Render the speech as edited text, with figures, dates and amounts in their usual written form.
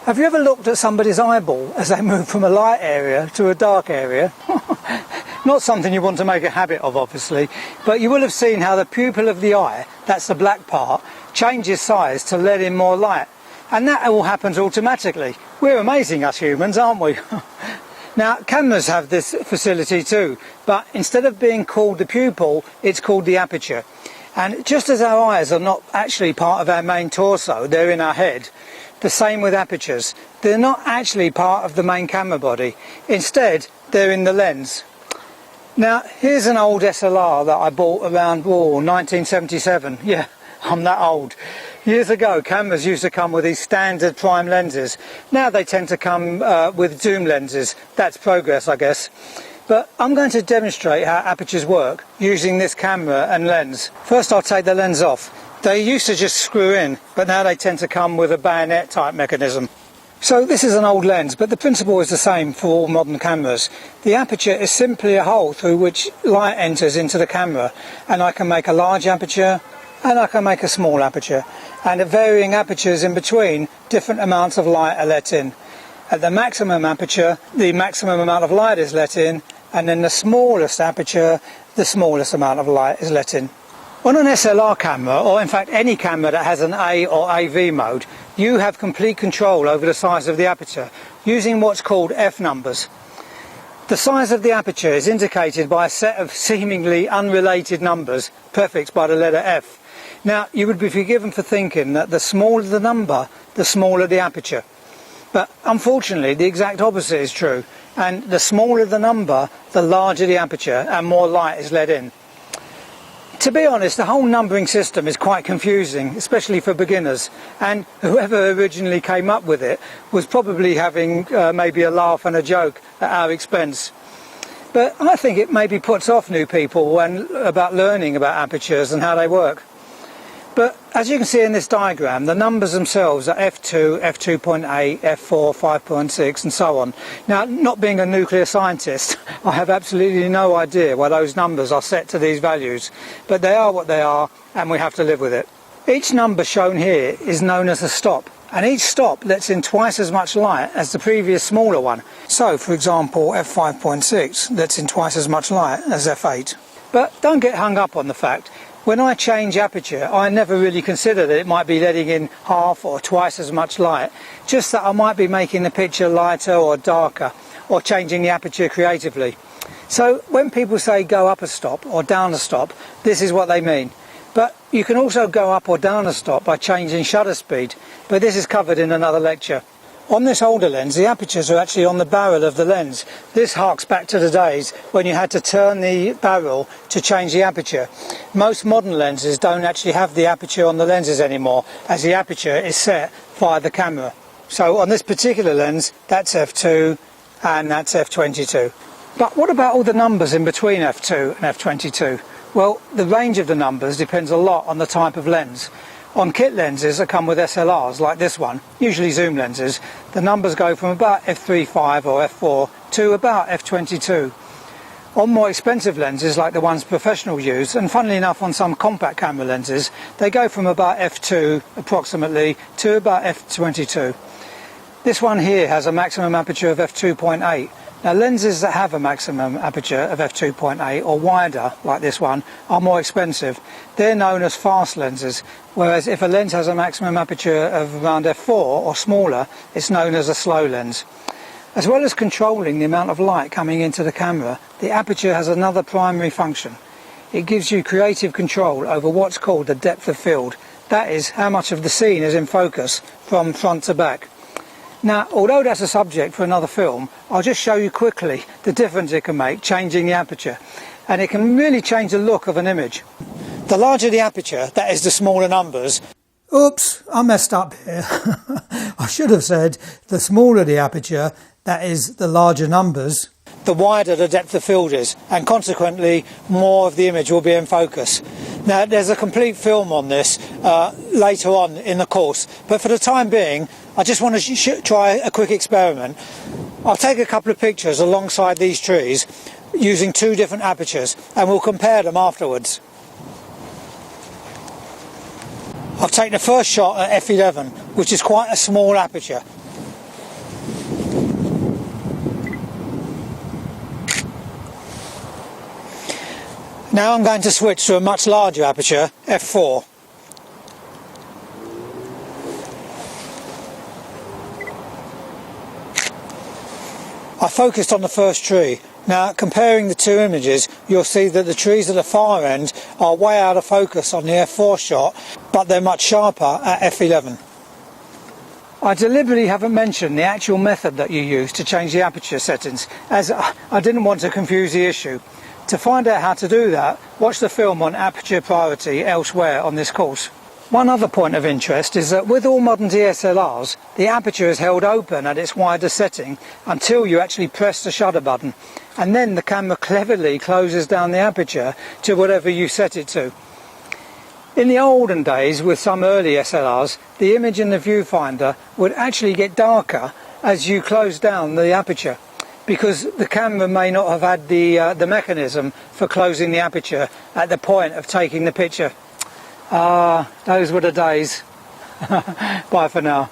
Have you ever looked at somebody's eyeball as they move from a light area to a dark area? Not something you want to make a habit of, obviously, but you will have seen how the pupil of the eye, that's the black part, changes size to let in more light. And that all happens automatically. We're amazing, us humans, aren't we? Now, cameras have this facility too, but instead of being called the pupil, it's called the aperture. And just as our eyes are not actually part of our main torso, they're in our head, the same with apertures. They're not actually part of the main camera body. Instead, they're in the lens. Now, here's an old SLR that I bought around 1977. Yeah, I'm that old. Years ago, cameras used to come with these standard prime lenses. Now they tend to come with zoom lenses. That's progress, I guess. But I'm going to demonstrate how apertures work using this camera and lens. First, I'll take the lens off. They used to just screw in, but now they tend to come with a bayonet type mechanism. So this is an old lens, but the principle is the same for all modern cameras. The aperture is simply a hole through which light enters into the camera, and I can make a large aperture and I can make a small aperture, and at varying apertures in between, different amounts of light are let in. At the maximum aperture, the maximum amount of light is let in, and in the smallest aperture, the smallest amount of light is let in. On an SLR camera, or in fact any camera that has an A or AV mode, you have complete control over the size of the aperture, using what's called F numbers. The size of the aperture is indicated by a set of seemingly unrelated numbers, prefixed by the letter F. Now, you would be forgiven for thinking that the smaller the number, the smaller the aperture. But unfortunately, the exact opposite is true, and the smaller the number, the larger the aperture, and more light is let in. To be honest, the whole numbering system is quite confusing, especially for beginners, and whoever originally came up with it was probably having maybe a laugh and a joke at our expense. But I think it maybe puts off new people about learning about apertures and how they work. But as you can see in this diagram, the numbers themselves are f2, f2.8, f4, 5.6 and so on. Now, not being a nuclear scientist, I have absolutely no idea why those numbers are set to these values, but they are what they are and we have to live with it. Each number shown here is known as a stop, and each stop lets in twice as much light as the previous smaller one. So, for example, f5.6 lets in twice as much light as f8. But don't get hung up on the fact when I change aperture, I never really consider that it might be letting in half or twice as much light, just that I might be making the picture lighter or darker, or changing the aperture creatively. So when people say go up a stop or down a stop, this is what they mean. But you can also go up or down a stop by changing shutter speed, but this is covered in another lecture. On this older lens, the apertures are actually on the barrel of the lens. This harks back to the days when you had to turn the barrel to change the aperture. Most modern lenses don't actually have the aperture on the lenses anymore, as the aperture is set via the camera. So on this particular lens, that's f2 and that's f22. But what about all the numbers in between f2 and f22? Well, the range of the numbers depends a lot on the type of lens. On kit lenses that come with SLRs like this one, usually zoom lenses, the numbers go from about f3.5 or f4 to about f22. On more expensive lenses like the ones professionals use, and funnily enough on some compact camera lenses, they go from about f2 approximately to about f22. This one here has a maximum aperture of f2.8. Now, lenses that have a maximum aperture of f2.8 or wider, like this one, are more expensive. They're known as fast lenses, whereas if a lens has a maximum aperture of around f4 or smaller, it's known as a slow lens. As well as controlling the amount of light coming into the camera, the aperture has another primary function. It gives you creative control over what's called the depth of field. That is, how much of the scene is in focus from front to back. Now, although that's a subject for another film, I'll just show you quickly the difference it can make changing the aperture, and it can really change the look of an image. The larger the aperture, that is the smaller numbers. Oops, I messed up here. I should have said the smaller the aperture, that is the larger numbers, the wider the depth of field is, and consequently more of the image will be in focus. Now, there's a complete film on this later on in the course, but for the time being I just want to try a quick experiment. I'll take a couple of pictures alongside these trees using two different apertures, and we'll compare them afterwards. I'll take the first shot at f11, which is quite a small aperture. Now I'm going to switch to a much larger aperture, f4. I focused on the first tree. Now, comparing the two images, you'll see that the trees at the far end are way out of focus on the f4 shot, but they're much sharper at f11. I deliberately haven't mentioned the actual method that you use to change the aperture settings, as I didn't want to confuse the issue. To find out how to do that, watch the film on aperture priority elsewhere on this course. One other point of interest is that with all modern DSLRs, the aperture is held open at its widest setting until you actually press the shutter button, and then the camera cleverly closes down the aperture to whatever you set it to. In the olden days, with some early SLRs, the image in the viewfinder would actually get darker as you close down the aperture, because the camera may not have had the mechanism for closing the aperture at the point of taking the picture. Those were the days. Bye for now.